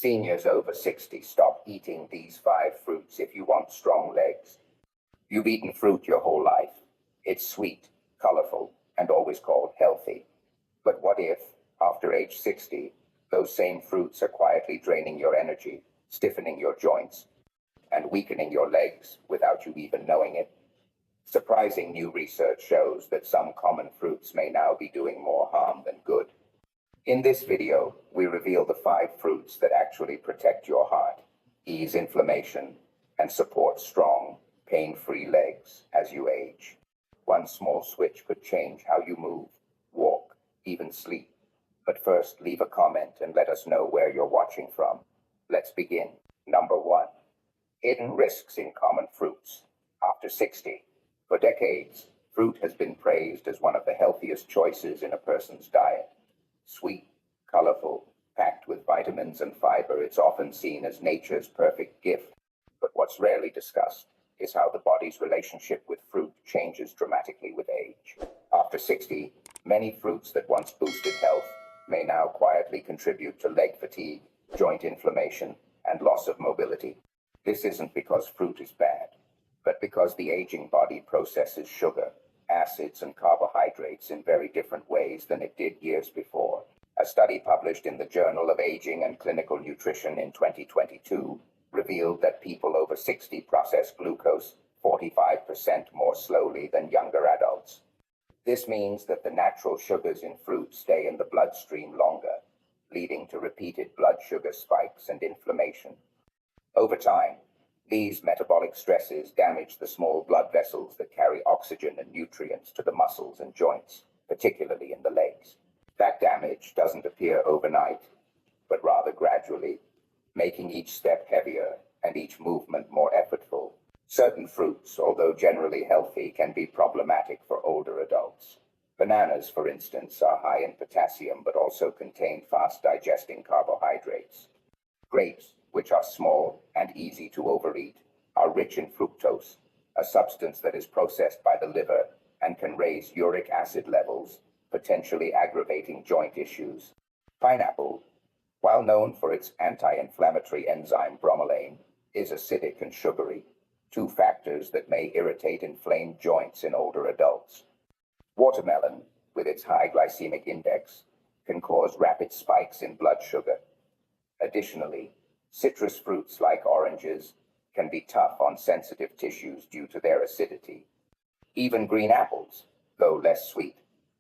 Seniors over 60, stop eating these 5 fruits if you want strong legs. You've eaten fruit your whole life. It's sweet, colorful, and always called healthy. But what if, after age 60, those same fruits are quietly draining your energy, stiffening your joints, and weakening your legs without you even knowing it? Surprising new research shows that some common fruits may now be doing more harm than good. In this video, we reveal the 5 fruits that actually protect your heart, ease inflammation, and support strong, pain-free legs as you age. One small switch could change how you move, walk, even sleep. But first, leave a comment and let us know where you're watching from. Let's begin. Number 1. Hidden risks in common fruits. After 60. For decades, fruit has been praised as one of the healthiest choices in a person's diet. Sweet, colorful, packed with vitamins and fiber, it's often seen as nature's perfect gift. But what's rarely discussed is how the body's relationship with fruit changes dramatically with age. After 60, many fruits that once boosted health may now quietly contribute to leg fatigue, joint inflammation, and loss of mobility. This isn't because fruit is bad, but because the aging body processes sugar, acids, and carbohydrates in very different ways than it did years before. A study published in the Journal of Aging and Clinical Nutrition in 2022 revealed that people over 60 process glucose 45% more slowly than younger adults. This means that the natural sugars in fruit stay in the bloodstream longer, leading to repeated blood sugar spikes and inflammation. Over time, these metabolic stresses damage the small blood vessels that carry oxygen and nutrients to the muscles and joints, particularly in the legs. That damage doesn't appear overnight, but rather gradually, making each step heavier and each movement more effortful. Certain fruits, although generally healthy, can be problematic for older adults. Bananas, for instance, are high in potassium but also contain fast-digesting carbohydrates. Grapes, which are small and easy to overeat, are rich in fructose, a substance that is processed by the liver and can raise uric acid levels, potentially aggravating joint issues. Pineapple, while known for its anti-inflammatory enzyme bromelain, is acidic and sugary, 2 factors that may irritate inflamed joints in older adults. Watermelon, with its high glycemic index, can cause rapid spikes in blood sugar. Additionally, citrus fruits like oranges can be tough on sensitive tissues due to their acidity. Even green apples, though less sweet,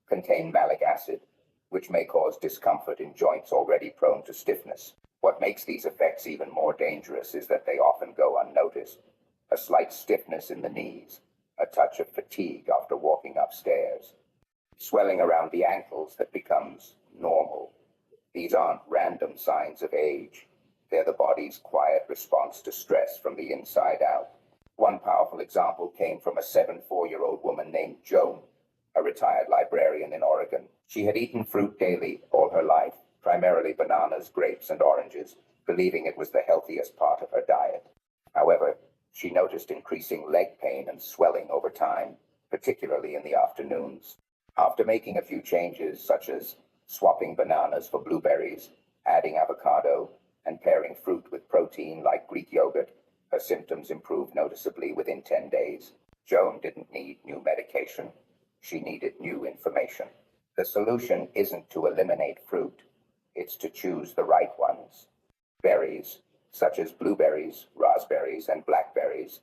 contain malic acid, which may cause discomfort in joints already prone to stiffness. What makes these effects even more dangerous is that they often go unnoticed. A slight stiffness in the knees, a touch of fatigue after walking upstairs, swelling around the ankles that becomes normal. These aren't random signs of age. They're the body's quiet response to stress from the inside out. One powerful example came from a 74-year-old woman named Joan, a retired librarian in Oregon. She had eaten fruit daily all her life, primarily bananas, grapes, and oranges, believing it was the healthiest part of her diet. However, she noticed increasing leg pain and swelling over time, particularly in the afternoons. After making a few changes, such as swapping bananas for blueberries, adding avocado, and pairing fruit with protein like Greek yogurt, her symptoms improved noticeably within 10 days. Joan didn't need new medication. She needed new information. The solution isn't to eliminate fruit. It's to choose the right ones. Berries, such as blueberries, raspberries, and blackberries,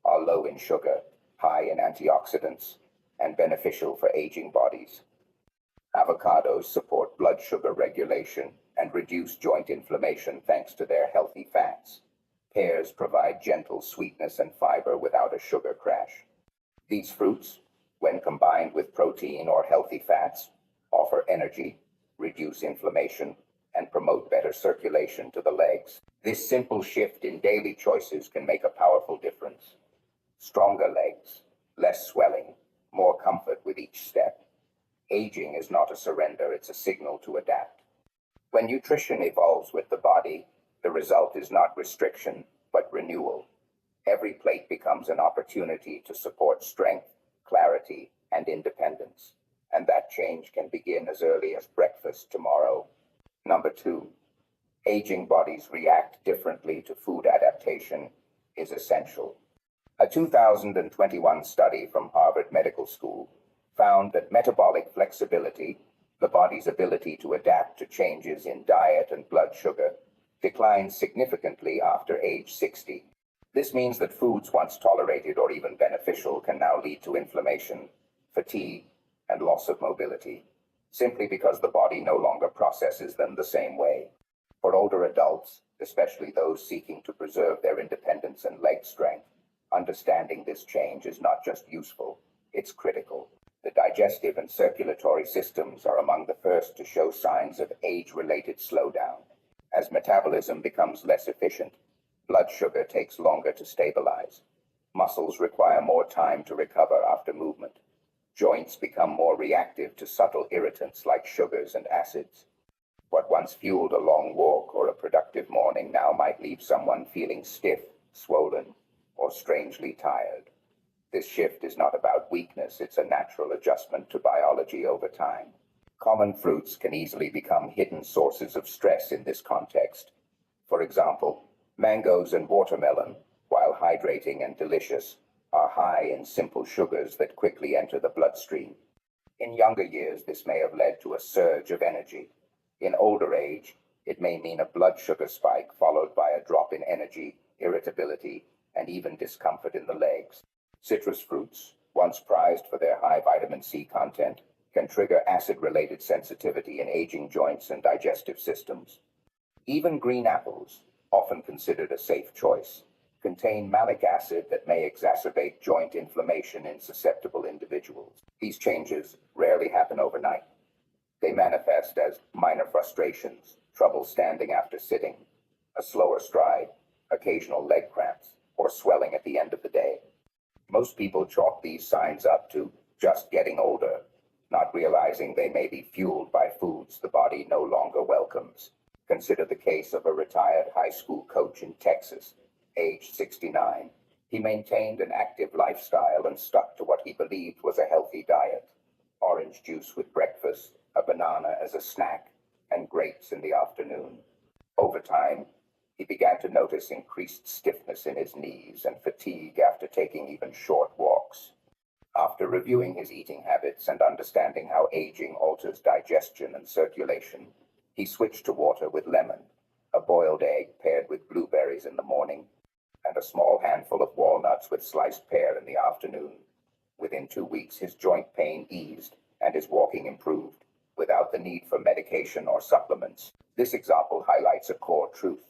are low in sugar, high in antioxidants, and beneficial for aging bodies. Avocados support blood sugar regulation and reduce joint inflammation thanks to their healthy fats. Pears provide gentle sweetness and fiber without a sugar crash. These fruits, when combined with protein or healthy fats, offer energy, reduce inflammation, and promote better circulation to the legs. This simple shift in daily choices can make a powerful difference. Stronger legs, less swelling, more comfort with each step. Aging is not a surrender, it's a signal to adapt. When nutrition evolves with the body, the result is not restriction, but renewal. Every plate becomes an opportunity to support strength, clarity, and independence. And that change can begin as early as breakfast tomorrow. Number 2. Aging bodies react differently to food adaptation is essential. A 2021 study from Harvard Medical School found that metabolic flexibility, the body's ability to adapt to changes in diet and blood sugar, declines significantly after age 60. This means that foods once tolerated or even beneficial can now lead to inflammation, fatigue, and loss of mobility, simply because the body no longer processes them the same way. For older adults, especially those seeking to preserve their independence and leg strength, understanding this change is not just useful, it's critical. The digestive and circulatory systems are among the first to show signs of age-related slowdown. As metabolism becomes less efficient, blood sugar takes longer to stabilize. Muscles require more time to recover after movement. Joints become more reactive to subtle irritants like sugars and acids. What once fueled a long walk or a productive morning now might leave someone feeling stiff, swollen, or strangely tired. This shift is not about weakness, it's a natural adjustment to biology over time. Common fruits can easily become hidden sources of stress in this context. For example, mangoes and watermelon, while hydrating and delicious, are high in simple sugars that quickly enter the bloodstream. In younger years, this may have led to a surge of energy. In older age, it may mean a blood sugar spike followed by a drop in energy, irritability, and even discomfort in the legs. Citrus fruits, once prized for their high vitamin C content, can trigger acid-related sensitivity in aging joints and digestive systems. Even green apples, often considered a safe choice, contain malic acid that may exacerbate joint inflammation in susceptible individuals. These changes rarely happen overnight. They manifest as minor frustrations, trouble standing after sitting, a slower stride, occasional leg cramps, or swelling at the end of the day. Most people chalk these signs up to just getting older, not realizing they may be fueled by foods the body no longer welcomes. Consider the case of a retired high school coach in Texas, aged 69. He maintained an active lifestyle and stuck to what he believed was a healthy diet: orange juice with breakfast, a banana as a snack, and grapes in the afternoon. Over time, he began to notice increased stiffness in his knees and fatigue after taking even short walks. After reviewing his eating habits and understanding how aging alters digestion and circulation, he switched to water with lemon, a boiled egg paired with blueberries in the morning, and a small handful of walnuts with sliced pear in the afternoon. Within 2 weeks, his joint pain eased and his walking improved, without the need for medication or supplements. This example highlights a core truth.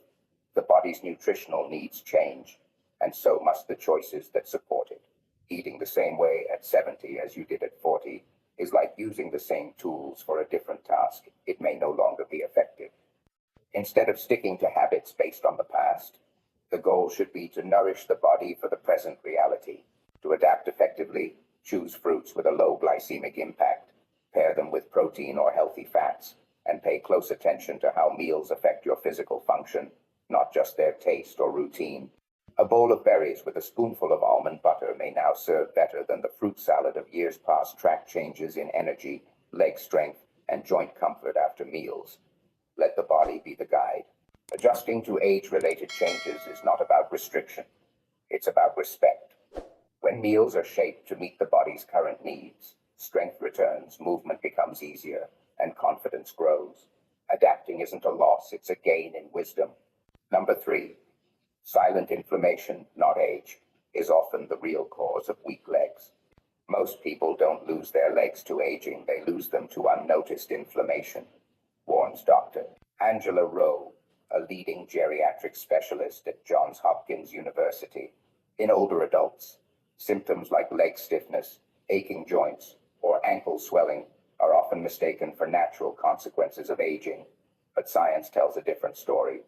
The body's nutritional needs change, and so must the choices that support it. Eating the same way at 70 as you did at 40 is like using the same tools for a different task. It may no longer be effective. Instead of sticking to habits based on the past, the goal should be to nourish the body for the present reality. To adapt effectively, choose fruits with a low glycemic impact, pair them with protein or healthy fats, and pay close attention to how meals affect your physical function, not just their taste or routine. A bowl of berries with a spoonful of almond butter may now serve better than the fruit salad of years past. Track changes in energy, leg strength, and joint comfort after meals. Let the body be the guide. Adjusting to age-related changes is not about restriction. It's about respect. When meals are shaped to meet the body's current needs, strength returns, movement becomes easier, and confidence grows. Adapting isn't a loss, it's a gain in wisdom. Number 3. Silent inflammation, not age, is often the real cause of weak legs. Most people don't lose their legs to aging, they lose them to unnoticed inflammation, warns Dr. Angela Rowe, a leading geriatric specialist at Johns Hopkins University. In older adults, symptoms like leg stiffness, aching joints, or ankle swelling are often mistaken for natural consequences of aging, but science tells a different story.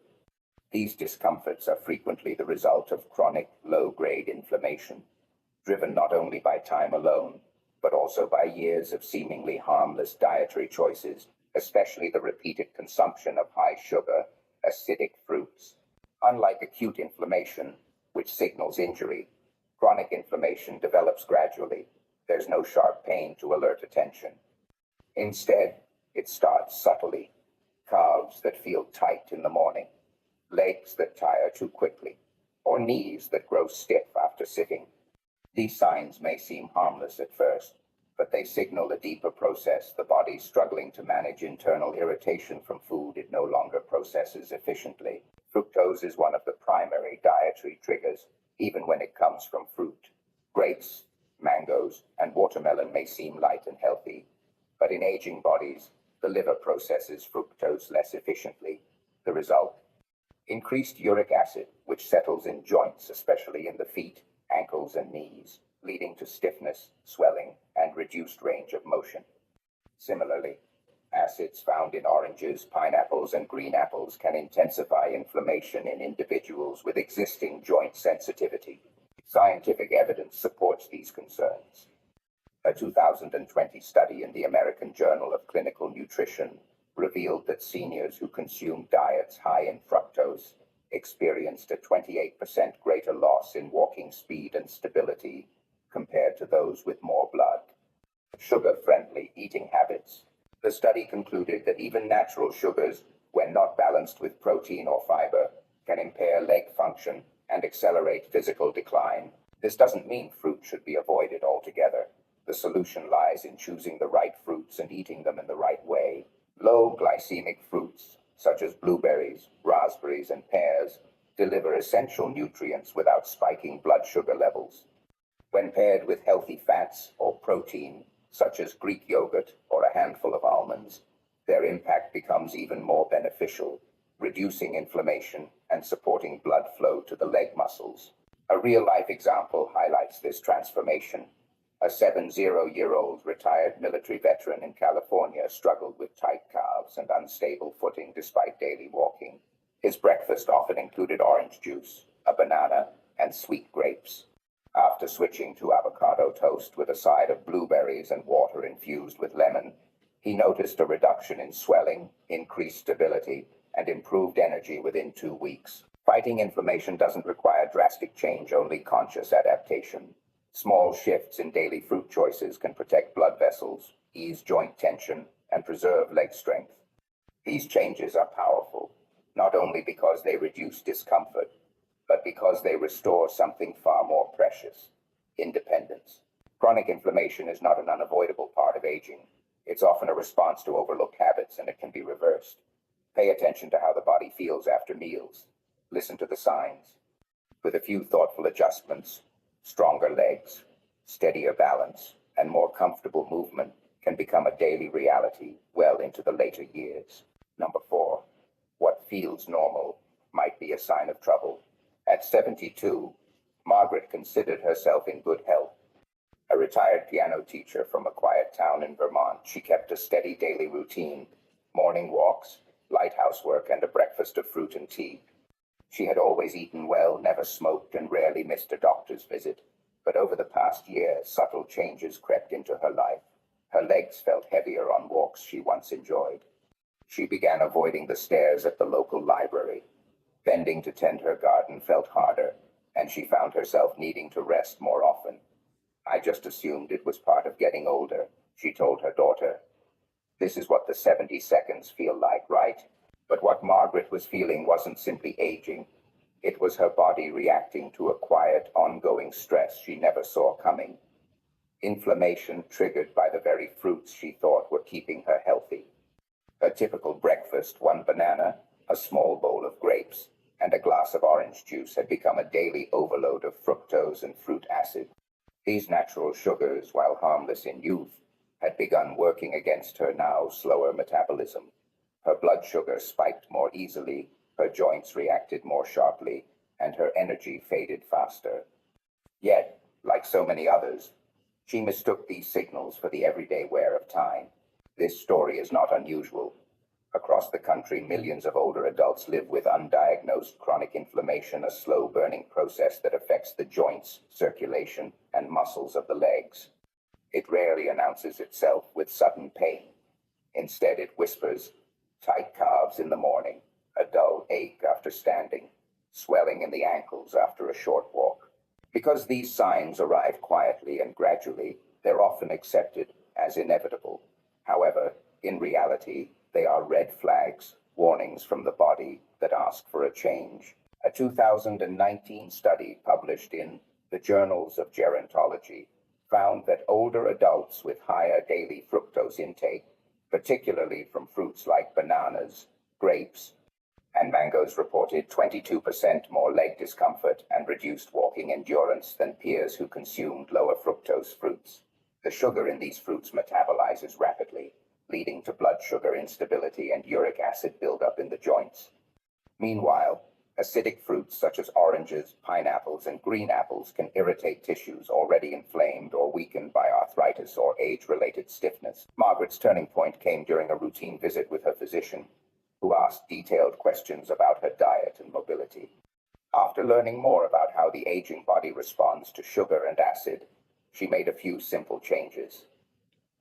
These discomforts are frequently the result of chronic, low-grade inflammation, driven not only by time alone, but also by years of seemingly harmless dietary choices, especially the repeated consumption of high-sugar, acidic fruits. Unlike acute inflammation, which signals injury, chronic inflammation develops gradually. There's no sharp pain to alert attention. Instead, it starts subtly. calves that feel tight in the morning, legs that tire too quickly, or knees that grow stiff after sitting. These signs may seem harmless at first, but they signal a deeper process, the body struggling to manage internal irritation from food it no longer processes efficiently. Fructose is one of the primary dietary triggers, even when it comes from fruit. Grapes, mangoes, and watermelon may seem light and healthy, but in aging bodies, the liver processes fructose less efficiently. The result? Increased uric acid, which settles in joints, especially in the feet, ankles, and knees, leading to stiffness, swelling, and reduced range of motion. Similarly, acids found in oranges, pineapples, and green apples can intensify inflammation in individuals with existing joint sensitivity. Scientific evidence supports these concerns. A 2020 study in the American Journal of Clinical Nutrition revealed that seniors who consumed diets high in fructose experienced a 28% greater loss in walking speed and stability compared to those with more blood. Sugar-friendly eating habits. The study concluded that even natural sugars, when not balanced with protein or fiber, can impair leg function and accelerate physical decline. This doesn't mean fruit should be avoided altogether. The solution lies in choosing the right fruits and eating them in the right way. Low glycemic fruits, such as blueberries, raspberries, and pears, deliver essential nutrients without spiking blood sugar levels. When paired with healthy fats or protein, such as Greek yogurt or a handful of almonds, their impact becomes even more beneficial, reducing inflammation and supporting blood flow to the leg muscles. A real-life example highlights this transformation. A 70-year-old retired military veteran in California struggled with tight calves and unstable footing despite daily walking. His breakfast often included orange juice, a banana, and sweet grapes. After switching to avocado toast with a side of blueberries and water infused with lemon, he noticed a reduction in swelling, increased stability, and improved energy within 2 weeks. Fighting inflammation doesn't require drastic change, only conscious adaptation. Small shifts in daily fruit choices can protect blood vessels, ease joint tension, and preserve leg strength. These changes are powerful, not only because they reduce discomfort, but because they restore something far more precious: independence. Chronic inflammation is not an unavoidable part of aging. It's often a response to overlooked habits, and it can be reversed. Pay attention to how the body feels after meals. Listen to the signs. With a few thoughtful adjustments, stronger legs, steadier balance, and more comfortable movement can become a daily reality well into the later years. Number 4. What feels normal might be a sign of trouble. At 72, Margaret considered herself in good health. A retired piano teacher from a quiet town in Vermont, she kept a steady daily routine: morning walks, light housework, and a breakfast of fruit and tea. She had always eaten well, never smoked, and rarely missed a doctor's visit. But over the past year, subtle changes crept into her life. Her legs felt heavier on walks she once enjoyed. She began avoiding the stairs at the local library. Bending to tend her garden felt harder, and she found herself needing to rest more often. "I just assumed it was part of getting older," she told her daughter. "This is what the 70 seconds feel like, right?" But what Margaret was feeling wasn't simply aging. It was her body reacting to a quiet, ongoing stress she never saw coming. Inflammation triggered by the very fruits she thought were keeping her healthy. Her typical breakfast, one banana, a small bowl of grapes, and a glass of orange juice, had become a daily overload of fructose and fruit acid. These natural sugars, while harmless in youth, had begun working against her now slower metabolism. Her blood sugar spiked more easily, her joints reacted more sharply, and her energy faded faster. Yet, like so many others, she mistook these signals for the everyday wear of time. This story is not unusual. Across the country, millions of older adults live with undiagnosed chronic inflammation, a slow-burning process that affects the joints, circulation, and muscles of the legs. It rarely announces itself with sudden pain. Instead, it whispers: tight calves in the morning, a dull ache after standing, swelling in the ankles after a short walk. Because these signs arrive quietly and gradually, they're often accepted as inevitable. However, in reality, They are red flags, warnings from the body that ask for a change. A 2019 study published in the Journals of Gerontology found that older adults with higher daily fructose intake, particularly from fruits like bananas, grapes, and mangoes, reported 22% more leg discomfort and reduced walking endurance than peers who consumed lower fructose fruits. The sugar in these fruits metabolizes rapidly, leading to blood sugar instability and uric acid buildup in the joints. Meanwhile, acidic fruits such as oranges, pineapples, and green apples can irritate tissues already inflamed or weakened by arthritis or age-related stiffness. Margaret's turning point came during a routine visit with her physician, who asked detailed questions about her diet and mobility. After learning more about how the aging body responds to sugar and acid, she made a few simple changes.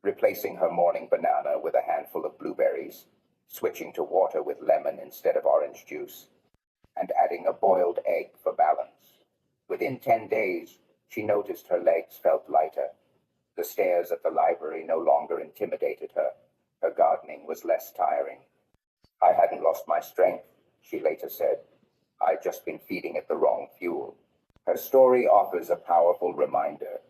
Replacing her morning banana with a handful of blueberries, switching to water with lemon instead of orange juice, and adding a boiled egg for balance. Within 10 days, she noticed her legs felt lighter. The stairs at the library no longer intimidated her. Her gardening was less tiring. "I hadn't lost my strength," she later said. "I'd just been feeding it the wrong fuel." Her story offers a powerful reminder.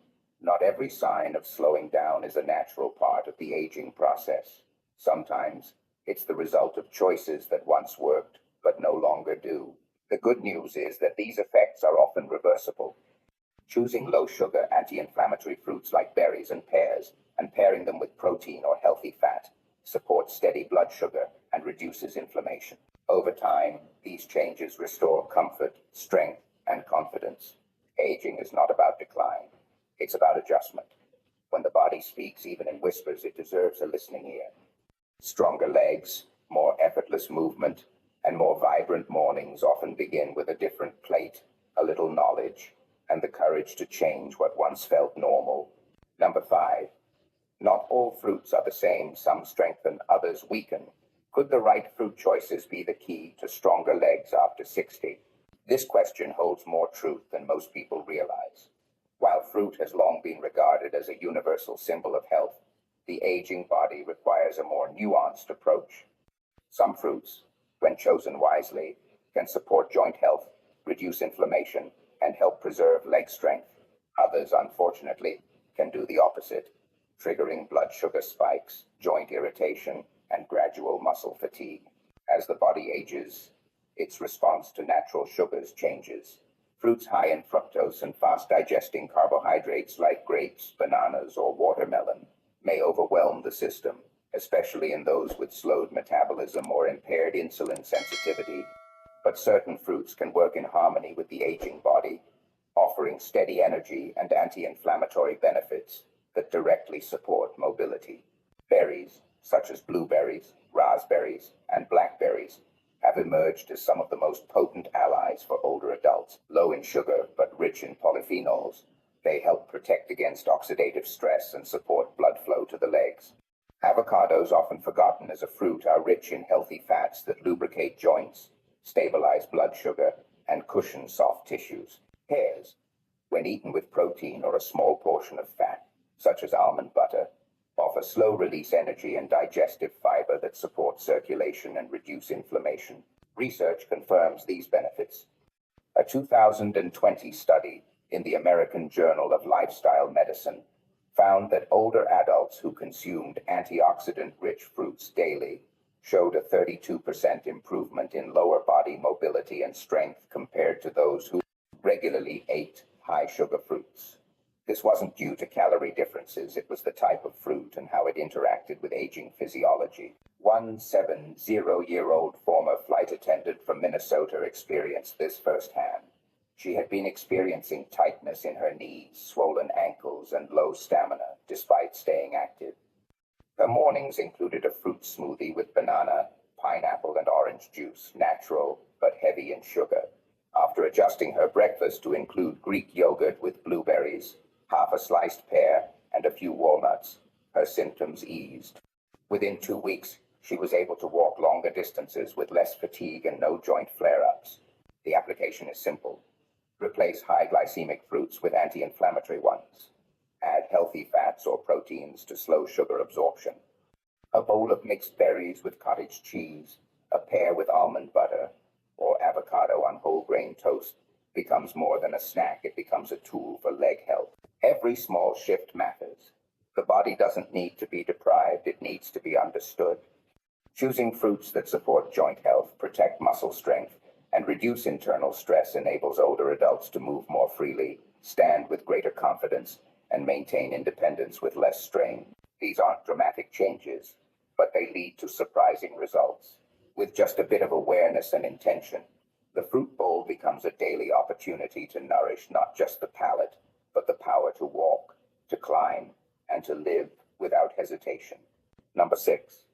Not every sign of slowing down is a natural part of the aging process. Sometimes it's the result of choices that once worked but no longer do. The good news is that these effects are often reversible. Choosing low-sugar, anti-inflammatory fruits like berries and pears and pairing them with protein or healthy fat supports steady blood sugar and reduces inflammation. Over time, these changes restore comfort, strength, and confidence. Aging is not about decline. It's about adjustment. When the body speaks, even in whispers, it deserves a listening ear. Stronger legs, more effortless movement, and more vibrant mornings often begin with a different plate, a little knowledge, and the courage to change what once felt normal. Number 5. Not all fruits are the same. Some strengthen, others weaken. Could the right fruit choices be the key to stronger legs after 60? This question holds more truth than most people realize. While fruit has long been regarded as a universal symbol of health, the aging body requires a more nuanced approach. Some fruits, when chosen wisely, can support joint health, reduce inflammation, and help preserve leg strength. Others, unfortunately, can do the opposite, triggering blood sugar spikes, joint irritation, and gradual muscle fatigue. As the body ages, its response to natural sugars changes. Fruits high in fructose and fast-digesting carbohydrates like grapes, bananas, or watermelon may overwhelm the system, especially in those with slowed metabolism or impaired insulin sensitivity. But certain fruits can work in harmony with the aging body, offering steady energy and anti-inflammatory benefits that directly support mobility. Berries, such as blueberries, raspberries, and blackberries, have emerged as some of the most potent allies for older adults. Low in sugar but rich in polyphenols, they help protect against oxidative stress and support blood flow to the legs. Avocados, often forgotten as a fruit, are rich in healthy fats that lubricate joints, stabilize blood sugar, and cushion soft tissues. Pears, when eaten with protein or a small portion of fat, such as almond butter, offer slow-release energy and digestive fiber that support circulation and reduce inflammation. Research confirms these benefits. A 2020 study in the American Journal of Lifestyle Medicine found that older adults who consumed antioxidant-rich fruits daily showed a 32% improvement in lower body mobility and strength compared to those who regularly ate high-sugar fruits. This wasn't due to calorie differences, it was the type of fruit and how it interacted with aging physiology. One 70-year-old former flight attendant from Minnesota experienced this firsthand. She had been experiencing tightness in her knees, swollen ankles, and low stamina, despite staying active. Her mornings included a fruit smoothie with banana, pineapple, and orange juice, natural but heavy in sugar. After adjusting her breakfast to include Greek yogurt with blueberries, half a sliced pear, and a few walnuts, her symptoms eased. Within 2 weeks, she was able to walk longer distances with less fatigue and no joint flare-ups. The application is simple. Replace high glycemic fruits with anti-inflammatory ones. Add healthy fats or proteins to slow sugar absorption. A bowl of mixed berries with cottage cheese, a pear with almond butter, or avocado on whole grain toast becomes more than a snack, it becomes a tool for leg health. Every small shift matters. The body doesn't need to be deprived, it needs to be understood. Choosing fruits that support joint health, protect muscle strength, and reduce internal stress enables older adults to move more freely, stand with greater confidence, and maintain independence with less strain. These aren't dramatic changes, but they lead to surprising results. With just a bit of awareness and intention, the fruit bowl becomes a daily opportunity to nourish not just the palate, but the power to walk, to climb, and to live without hesitation. Number 6.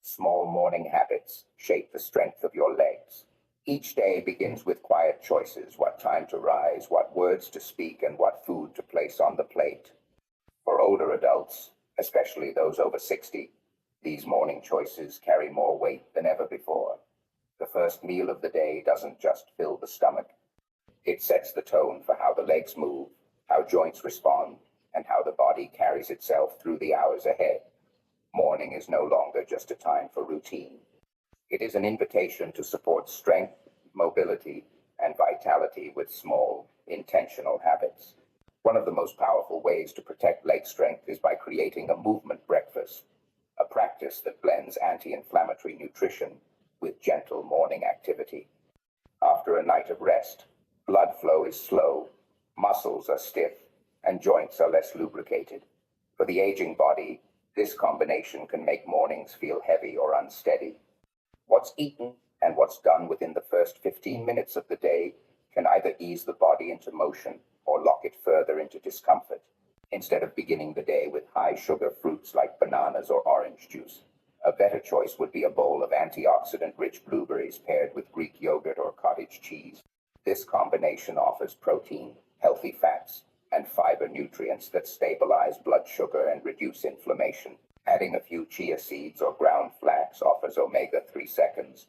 Small morning habits shape the strength of your legs. Each day begins with quiet choices: what time to rise, what words to speak, and what food to place on the plate. For older adults, especially those over 60, these morning choices carry more weight than ever before. The first meal of the day doesn't just fill the stomach, it sets the tone for how the legs move, how joints respond, and how the body carries itself through the hours ahead. Morning is no longer just a time for routine. It is an invitation to support strength, mobility, and vitality with small, intentional habits. One of the most powerful ways to protect leg strength is by creating a movement breakfast, a practice that blends anti-inflammatory nutrition with gentle morning activity. After a night of rest, blood flow is slow, muscles are stiff, and joints are less lubricated. For the aging body, this combination can make mornings feel heavy or unsteady. What's eaten and what's done within the first 15 minutes of the day can either ease the body into motion or lock it further into discomfort. Instead of beginning the day with high sugar fruits like bananas or orange juice, a better choice would be a bowl of antioxidant-rich blueberries paired with Greek yogurt or cottage cheese. This combination offers protein, healthy fats, and fiber nutrients that stabilize blood sugar and reduce inflammation. Adding a few chia seeds or ground flax offers omega-3 seconds,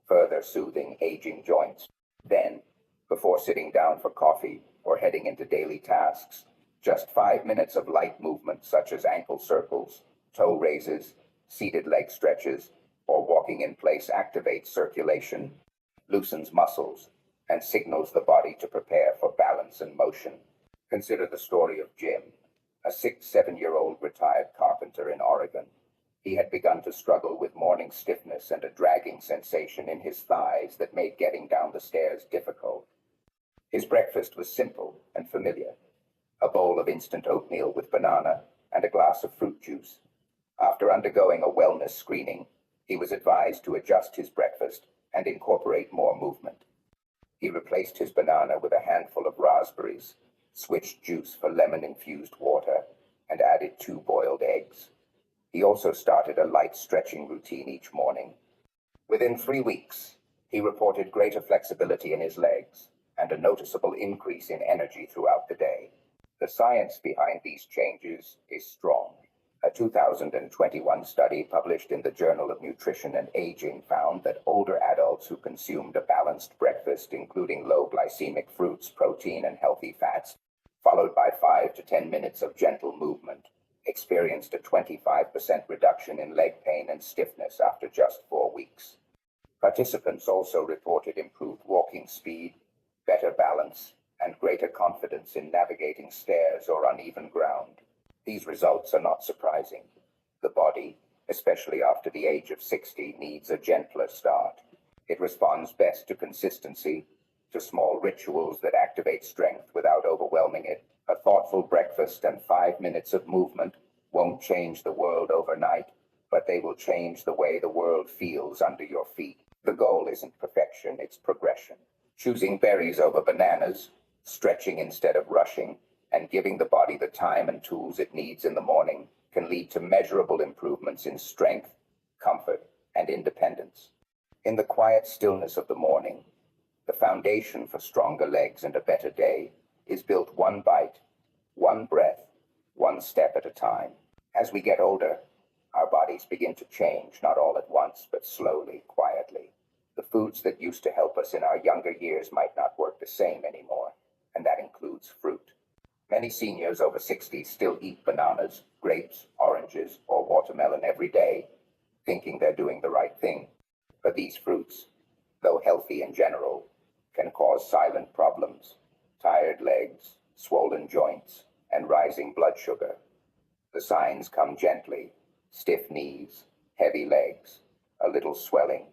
further soothing aging joints. Then, before sitting down for coffee or heading into daily tasks, just 5 minutes of light movement such as ankle circles, toe raises, seated leg stretches, or walking in place activates circulation, loosens muscles, and signals the body to prepare for balance and motion. Consider the story of Jim, a 7-year-old retired carpenter in Oregon. He had begun to struggle with morning stiffness and a dragging sensation in his thighs that made getting down the stairs difficult. His breakfast was simple and familiar: a bowl of instant oatmeal with banana and a glass of fruit juice. After undergoing a wellness screening, he was advised to adjust his breakfast and incorporate more movement. He replaced his banana with a handful of raspberries, switched juice for lemon-infused water, and added 2 boiled eggs. He also started a light stretching routine each morning. Within 3 weeks, he reported greater flexibility in his legs and a noticeable increase in energy throughout the day. The science behind these changes is strong. A 2021 study published in the Journal of Nutrition and Aging found that older adults who consumed a balanced breakfast, including low glycemic fruits, protein, and healthy fats, followed by 5 to 10 minutes of gentle movement, experienced a 25% reduction in leg pain and stiffness after just 4 weeks. Participants also reported improved walking speed, better balance, and greater confidence in navigating stairs or uneven ground. These results are not surprising. The body, especially after the age of 60, needs a gentler start. It responds best to consistency, to small rituals that activate strength without overwhelming it. A thoughtful breakfast and 5 minutes of movement won't change the world overnight, but they will change the way the world feels under your feet. The goal isn't perfection, it's progression. Choosing berries over bananas, stretching instead of rushing, and giving the body the time and tools it needs in the morning can lead to measurable improvements in strength, comfort, and independence. In the quiet stillness of the morning, the foundation for stronger legs and a better day is built one bite, one breath, one step at a time. As we get older, our bodies begin to change, not all at once, but slowly, quietly. The foods that used to help us in our younger years might not work the same anymore, and that includes fruit. Many seniors over 60 still eat bananas, grapes, oranges, or watermelon every day, thinking they're doing the right thing. But these fruits, though healthy in general, can cause silent problems: tired legs, swollen joints, and rising blood sugar. The signs come gently: stiff knees, heavy legs, a little swelling.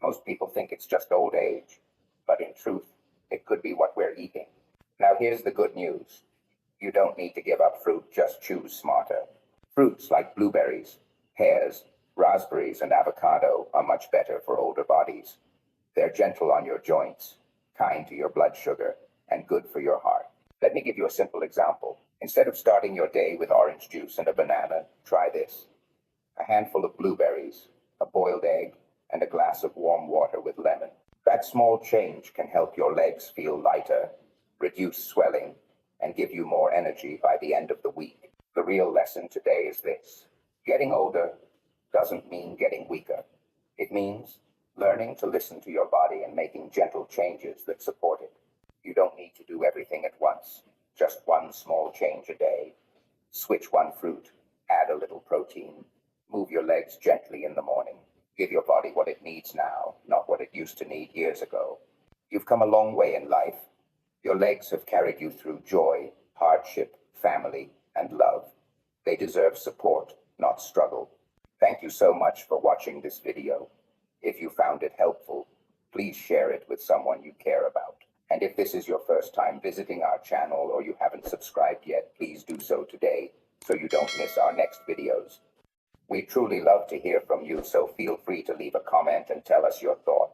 Most people think it's just old age, but in truth, it could be what we're eating. Now, here's the good news. You don't need to give up fruit, just choose smarter. Fruits like blueberries, pears, raspberries, and avocado are much better for older bodies. They're gentle on your joints, kind to your blood sugar, and good for your heart. Let me give you a simple example. Instead of starting your day with orange juice and a banana, try this: a handful of blueberries, a boiled egg, and a glass of warm water with lemon. That small change can help your legs feel lighter, reduce swelling, and give you more energy by the end of the week. The real lesson today is this: getting older doesn't mean getting weaker. It means learning to listen to your body and making gentle changes that support it. You don't need to do everything at once. Just one small change a day. Switch one fruit, add a little protein, move your legs gently in the morning. Give your body what it needs now, not what it used to need years ago. You've come a long way in life. Your legs have carried you through joy, hardship, family, and love. They deserve support, not struggle. Thank you so much for watching this video. If you found it helpful, please share it with someone you care about. And if this is your first time visiting our channel or you haven't subscribed yet, please do so today so you don't miss our next videos. We truly love to hear from you, so feel free to leave a comment and tell us your thoughts.